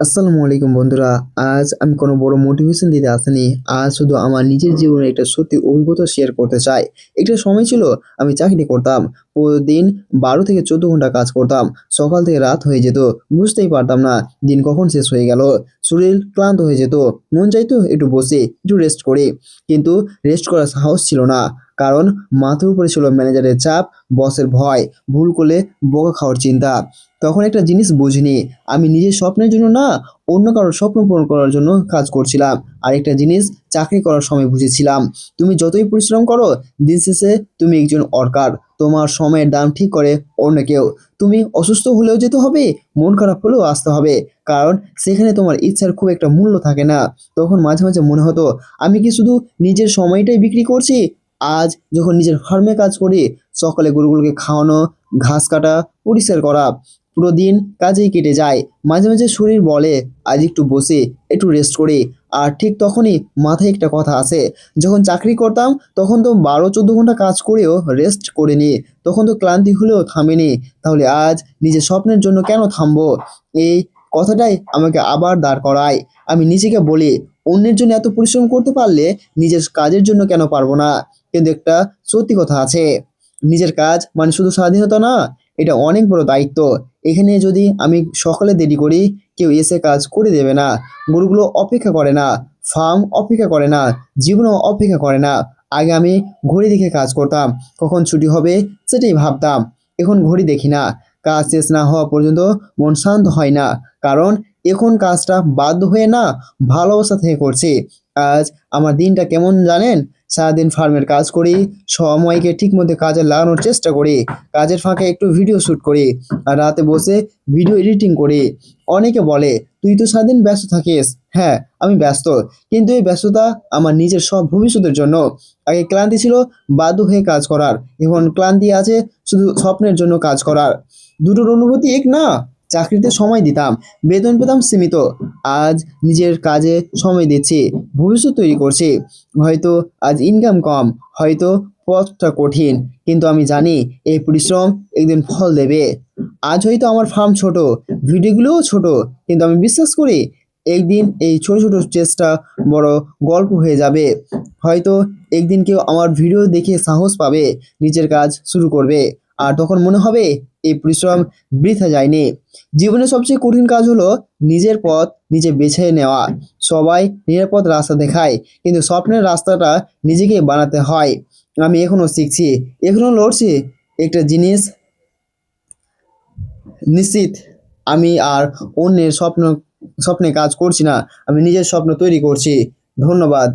আসসালামু আলাইকুম বন্ধুরা। আজ আমি কোনো বড় মোটিভেশন দিতে আসিনি। আজ শুধু আমার নিজের জীবনের একটা সত্যি অভিজ্ঞতা শেয়ার করতে চাই। একটা সময় ছিল আমি চাকরি করতাম। প্রতিদিন ১২ থেকে ১৪ ঘন্টা কাজ করতাম। সকাল থেকে রাত হয়ে যেত। বুঝতেই পারতাম না দিন কখন শেষ হয়ে গেল। শরীর ক্লান্ত হয়ে যেত। মন চাইতো একটু বসে, একটু রেস্ট করি। কিন্তু রেস্ট করার সাহস ছিল না। কারণ মাথার উপরে ছিল ম্যানেজারের চাপ, বসের ভয়, ভুল করলে বকা খাওয়ার চিন্তা। তখন একটা জিনিস বুঝিনি, আমি নিজের স্বপ্নের জন্য না, অন্য কারোর স্বপ্ন পূরণ করার জন্য কাজ করছিলাম। আরেকটা জিনিস চাকরি করার সময় বুঝেছিলাম, তুমি যতই পরিশ্রম করো, দিন শেষে তুমি একজন ওয়ার্কার। তোমার সময়ের দাম ঠিক করে অন্য কেউ। তুমি অসুস্থ হলেও যেতে হবে, মন খারাপ হলেও আসতে হবে। কারণ সেখানে তোমার ইচ্ছার খুব একটা মূল্য থাকে না। তখন মাঝে মাঝে মনে হতো, আমি কি শুধু নিজের সময়টাই বিক্রি করছি? আজ যখন নিজের ফার্মে কাজ করি, সকালে গরুগুলোকে খাওয়ানো, ঘাস কাটা, পরিষ্কার করা, পুরো দিন কাজেই কেটে যায়। মাঝে মাঝে শরীর বলে আজ একটু বসে, একটু রেস্ট করি। আর ঠিক তখনই মাথায় একটা কথা আসে, যখন চাকরি করতাম তখন তো ১২-১৪ ঘন্টা কাজ করেও রেস্ট করিনি, তখন তো ক্লান্তি হলেও থামিনি। তাহলে আজ নিজের স্বপ্নের জন্য কেন থামবো? এই কথাটাই আমাকে আবার দাঁড় করায়। আমি নিজেকে বলি, অন্যের জন্য এত পরিশ্রম করতে পারলে নিজের কাজের জন্য কেন পারবো না? কিন্তু একটা সত্যি কথা আছে, নিজের কাজ মানে শুধু স্বাধীনতা না, এটা অনেক বড় দায়িত্ব। এখানে যদি আমি সকালে দেরি করি, কেউ এসে কাজ করে দেবে না। গরুগুলো অপেক্ষা করে না, ফার্ম অপেক্ষা করে না, জীবনও অপেক্ষা করে না। আগে আমি ঘড়ি দেখে কাজ করতাম, কখন ছুটি হবে সেটাই ভাবতাম। এখন ঘড়ি দেখি না, কাজ শেষ না হওয়া পর্যন্ত মন শান্ত হয় না। কারণ এখন কাজটা বাধ্য হয়ে না, ভালোবাসা থেকে করছি। আজ আমার দিনটা কেমন জানেন? সারাদিন ফার্মের কাজ করি, সময়কে ঠিকমতো কাজে লাগানোর চেষ্টা করি, কাজের ফাঁকে একটু ভিডিও শ্যুট করি, আর রাতে বসে ভিডিও এডিটিং করি। অনেকে বলে, তুই তো সারাদিন ব্যস্ত থাকিস। হ্যাঁ, আমি ব্যস্ত, কিন্তু এই ব্যস্ততা আমার নিজের সব ভবিষ্যতের জন্য। আগে ক্লান্তি ছিল বাধ্য হয়ে কাজ করার, এখন ক্লান্তি আছে শুধু স্বপ্নের জন্য কাজ করার। দুটোর অনুভূতি এক না। চাকরিতে সময় দিতাম, বেতন পেতাম সীমিত। আজ নিজের কাজে সময় দিচ্ছি, ভবিষ্যৎ তৈরি করছি। হয়তো আজ ইনকাম কম, হয়তো পথটা কঠিন, কিন্তু আমি জানি এই পরিশ্রম একদিন ফল দেবে। আজ হয়তো আমার ফার্ম ছোট, ভিডিওগুলোও ছোট, কিন্তু আমি বিশ্বাস করি একদিন এই ছোট ছোট চেষ্টা বড় গল্প হয়ে যাবে। হয়তো একদিন কেউ আমার ভিডিও দেখে সাহস পাবে, নিজের কাজ শুরু করবে। আর তখন মনে হবে এই পরিশ্রম বৃথা যায়নি। জীবনের সবচেয়ে কঠিন কাজ হলো নিজের পথ নিজে বেছে নেওয়া। সবাই নিরাপদ রাস্তা দেখায়, কিন্তু স্বপ্নের রাস্তাটা নিজেকেই বানাতে হয়। আমি এখনো শিখছি, এখনো লড়ছি। একটা জিনিস নিশ্চিত, আমি আর অন্যের স্বপ্নে কাজ করছি না, আমি নিজের স্বপ্ন তৈরি করছি। ধন্যবাদ।